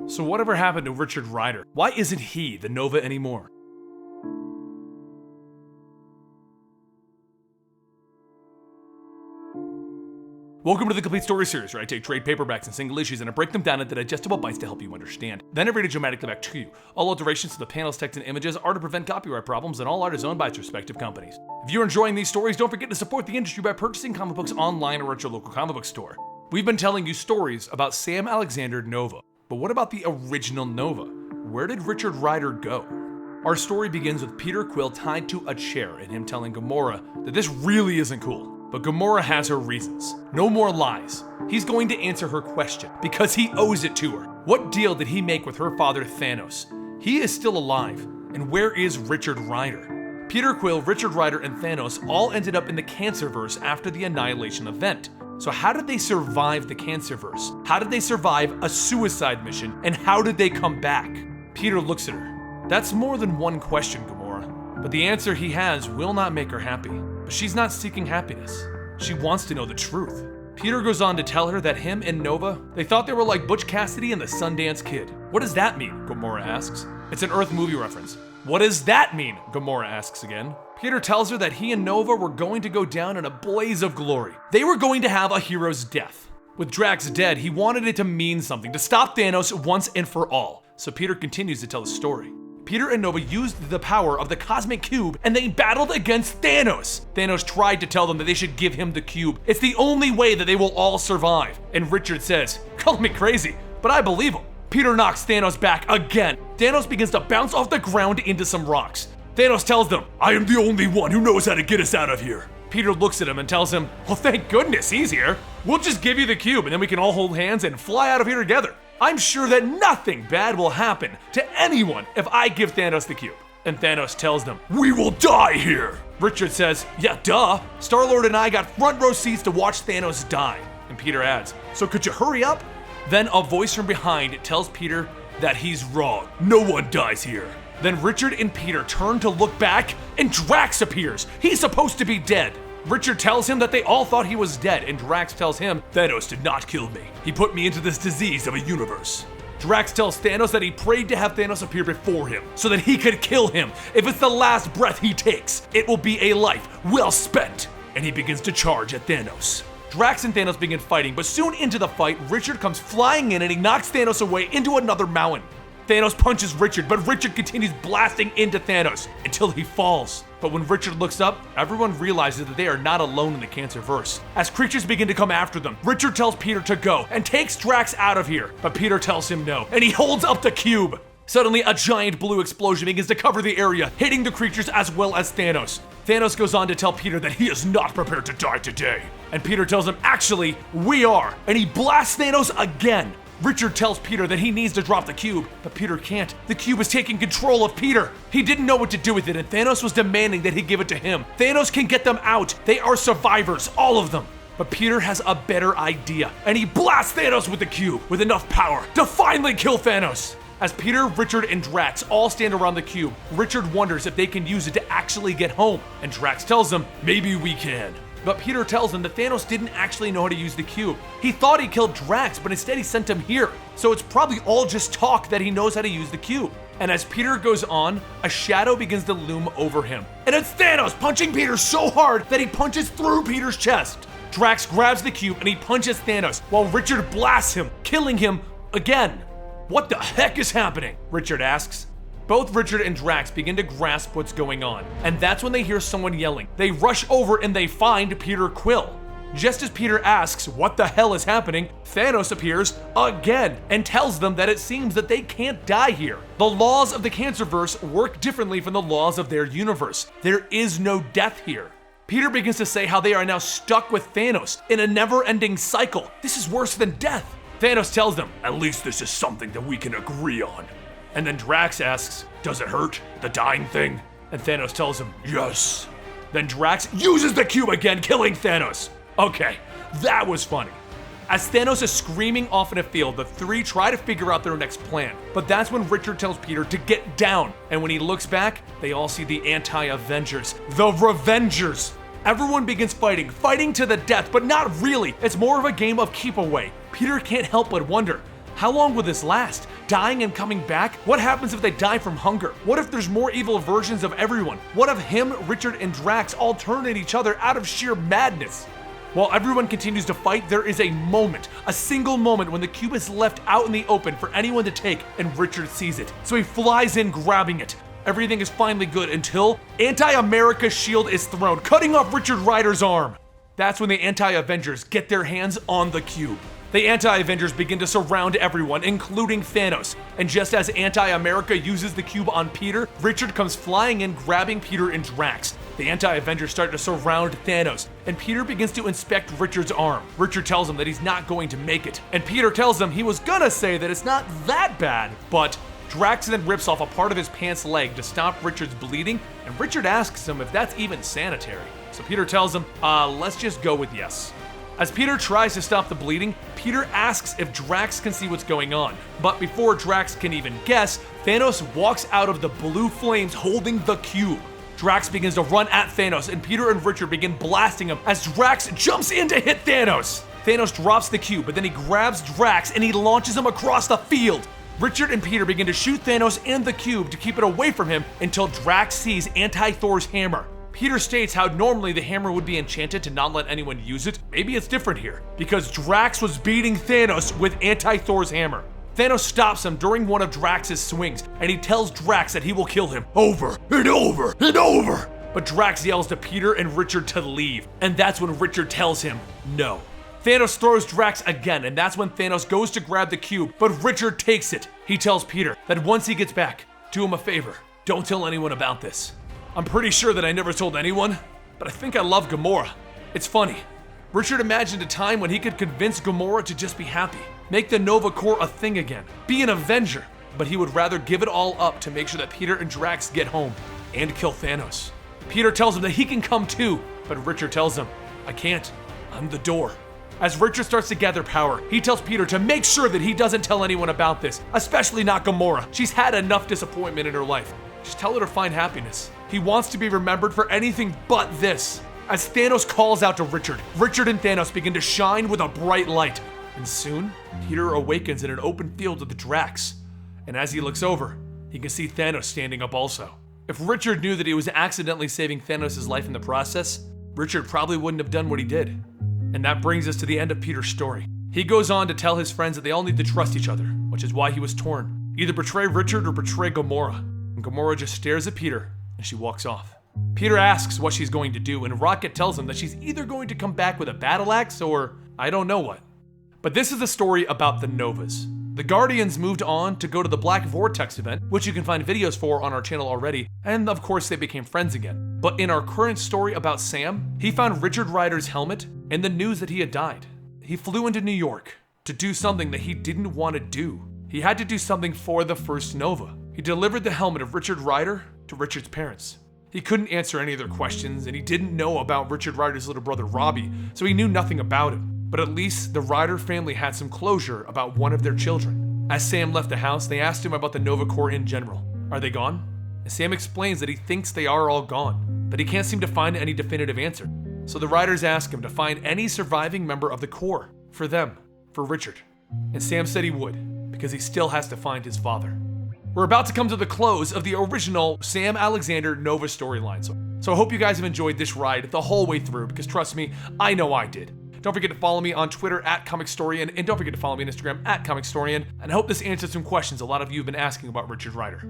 So whatever happened to Richard Ryder? Why isn't he the Nova anymore? Welcome to the Complete Story series, where I take trade paperbacks and single issues and I break them down into digestible bites to help you understand. Then I read it dramatically back to you. All alterations to the panels, text, and images are to prevent copyright problems, and all art is owned by its respective companies. If you're enjoying these stories, don't forget to support the industry by purchasing comic books online or at your local comic book store. We've been telling you stories about Sam Alexander Nova, but what about the original Nova? Where did Richard Ryder go? Our story begins with Peter Quill tied to a chair and him telling Gamora that this really isn't cool. But Gamora has her reasons. No more lies. He's going to answer her question because he owes it to her. What deal did he make with her father Thanos? He is still alive. And where is Richard Ryder? Peter Quill, Richard Ryder, and Thanos all ended up in the Cancerverse after the Annihilation event. So how did they survive the Cancerverse? How did they survive a suicide mission? And how did they come back? Peter looks at her. That's more than one question, Gamora. But the answer he has will not make her happy. But she's not seeking happiness. She wants to know the truth. Peter goes on to tell her that him and Nova, they thought they were like Butch Cassidy and the Sundance Kid. What does that mean? Gamora asks. It's an Earth movie reference. What does that mean? Gamora asks again. Peter tells her that he and Nova were going to go down in a blaze of glory. They were going to have a hero's death. With Drax dead, he wanted it to mean something, to stop Thanos once and for all. So Peter continues to tell the story. Peter and Nova used the power of the Cosmic Cube and they battled against Thanos. Thanos tried to tell them that they should give him the cube. It's the only way that they will all survive. And Richard says, call me crazy, but I believe him. Peter knocks Thanos back again. Thanos begins to bounce off the ground into some rocks. Thanos tells them, I am the only one who knows how to get us out of here. Peter looks at him and tells him, well, thank goodness he's here. We'll just give you the cube and then we can all hold hands and fly out of here together. I'm sure that nothing bad will happen to anyone if I give Thanos the cube. And Thanos tells them, we will die here. Richard says, yeah, duh. Star-Lord and I got front row seats to watch Thanos die. And Peter adds, so could you hurry up? Then a voice from behind tells Peter that he's wrong. No one dies here. Then Richard and Peter turn to look back and Drax appears. He's supposed to be dead. Richard tells him that they all thought he was dead, and Drax tells him, Thanos did not kill me. He put me into this disease of a universe. Drax tells Thanos that he prayed to have Thanos appear before him, so that he could kill him. If it's the last breath he takes, it will be a life well spent. And he begins to charge at Thanos. Drax and Thanos begin fighting, but soon into the fight, Richard comes flying in and he knocks Thanos away into another mountain. Thanos punches Richard, but Richard continues blasting into Thanos until he falls. But when Richard looks up, everyone realizes that they are not alone in the Cancerverse. As creatures begin to come after them, Richard tells Peter to go and takes Drax out of here. But Peter tells him no, and he holds up the cube. Suddenly, a giant blue explosion begins to cover the area, hitting the creatures as well as Thanos. Thanos goes on to tell Peter that he is not prepared to die today. And Peter tells him, actually, we are. And he blasts Thanos again. Richard tells Peter that he needs to drop the cube, but Peter can't. The cube is taking control of Peter. He didn't know what to do with it, and Thanos was demanding that he give it to him. Thanos can get them out. They are survivors, all of them. But Peter has a better idea, and he blasts Thanos with the cube with enough power to finally kill Thanos. As Peter, Richard, and Drax all stand around the cube, Richard wonders if they can use it to actually get home, and Drax tells them, maybe we can. But Peter tells him that Thanos didn't actually know how to use the cube. He thought he killed Drax, but instead he sent him here. So it's probably all just talk that he knows how to use the cube. And as Peter goes on, a shadow begins to loom over him. And it's Thanos punching Peter so hard that he punches through Peter's chest. Drax grabs the cube and he punches Thanos while Richard blasts him, killing him again. What the heck is happening? Richard asks. Both Richard and Drax begin to grasp what's going on, and that's when they hear someone yelling. They rush over and they find Peter Quill. Just as Peter asks what the hell is happening, Thanos appears again and tells them that it seems that they can't die here. The laws of the Cancerverse work differently from the laws of their universe. There is no death here. Peter begins to say how they are now stuck with Thanos in a never-ending cycle. This is worse than death. Thanos tells them, at least this is something that we can agree on. And then Drax asks, does it hurt, the dying thing? And Thanos tells him, yes. Then Drax uses the cube again, killing Thanos. Okay, that was funny. As Thanos is screaming off in a field, the three try to figure out their next plan. But that's when Richard tells Peter to get down. And when he looks back, they all see the anti-Avengers, the Revengers. Everyone begins fighting to the death, but not really. It's more of a game of keep away. Peter can't help but wonder, How long will this last? Dying and coming back? What happens if they die from hunger? What if there's more evil versions of everyone? What if him, Richard, and Drax all turn at each other out of sheer madness? While everyone continues to fight, there is a moment, a single moment when the cube is left out in the open for anyone to take, and Richard sees it. So he flies in grabbing it. Everything is finally good until Anti-America's shield is thrown, cutting off Richard Ryder's arm. That's when the Anti-Avengers get their hands on the cube. The Anti-Avengers begin to surround everyone, including Thanos. And just as Anti-America uses the cube on Peter, Richard comes flying in, grabbing Peter and Drax. The Anti-Avengers start to surround Thanos, and Peter begins to inspect Richard's arm. Richard tells him that he's not going to make it, and Peter tells him he was gonna say that it's not that bad, but Drax then rips off a part of his pants leg to stop Richard's bleeding, and Richard asks him if that's even sanitary. So Peter tells him, let's just go with yes. As Peter tries to stop the bleeding, Peter asks if Drax can see what's going on. But before Drax can even guess, Thanos walks out of the blue flames holding the cube. Drax begins to run at Thanos, and Peter and Richard begin blasting him as Drax jumps in to hit Thanos. Thanos drops the cube, but then he grabs Drax and he launches him across the field. Richard and Peter begin to shoot Thanos and the cube to keep it away from him until Drax sees Anti-Thor's hammer. Peter states how normally the hammer would be enchanted to not let anyone use it. Maybe it's different here, because Drax was beating Thanos with Anti-Thor's hammer. Thanos stops him during one of Drax's swings, and he tells Drax that he will kill him over and over and over. But Drax yells to Peter and Richard to leave, and that's when Richard tells him no. Thanos throws Drax again, and that's when Thanos goes to grab the cube, but Richard takes it. He tells Peter that once he gets back, do him a favor, don't tell anyone about this. I'm pretty sure that I never told anyone, but I think I love Gamora. It's funny. Richard imagined a time when he could convince Gamora to just be happy, make the Nova Corps a thing again, be an Avenger, but he would rather give it all up to make sure that Peter and Drax get home and kill Thanos. Peter tells him that he can come too, but Richard tells him, I can't, I'm the door. As Richard starts to gather power, he tells Peter to make sure that he doesn't tell anyone about this, especially not Gamora. She's had enough disappointment in her life. Just tell her to find happiness. He wants to be remembered for anything but this. As Thanos calls out to Richard, Richard and Thanos begin to shine with a bright light. And soon, Peter awakens in an open field with the Drax. And as he looks over, he can see Thanos standing up also. If Richard knew that he was accidentally saving Thanos' life in the process, Richard probably wouldn't have done what he did. And that brings us to the end of Peter's story. He goes on to tell his friends that they all need to trust each other, which is why he was torn. Either betray Richard or betray Gamora. And Gamora just stares at Peter, and she walks off. Peter asks what she's going to do, and Rocket tells him that she's either going to come back with a battle axe or I don't know what. But this is a story about the Novas. The Guardians moved on to go to the Black Vortex event, which you can find videos for on our channel already, and of course they became friends again. But in our current story about Sam, he found Richard Ryder's helmet and the news that he had died. He flew into New York to do something that he didn't want to do. He had to do something for the First Nova. He delivered the helmet of Richard Ryder to Richard's parents. He couldn't answer any of their questions, and he didn't know about Richard Ryder's little brother Robbie, so he knew nothing about him. But at least the Ryder family had some closure about one of their children. As Sam left the house, they asked him about the Nova Corps in general. Are they gone? And Sam explains that he thinks they are all gone, but he can't seem to find any definitive answer. So the Ryders ask him to find any surviving member of the Corps for them, for Richard. And Sam said he would, because he still has to find his father. We're about to come to the close of the original Sam Alexander Nova storyline. So I hope you guys have enjoyed this ride the whole way through, because trust me, I know I did. Don't forget to follow me on Twitter at Comicstorian, and don't forget to follow me on Instagram at Comicstorian. And I hope this answered some questions a lot of you have been asking about Richard Ryder.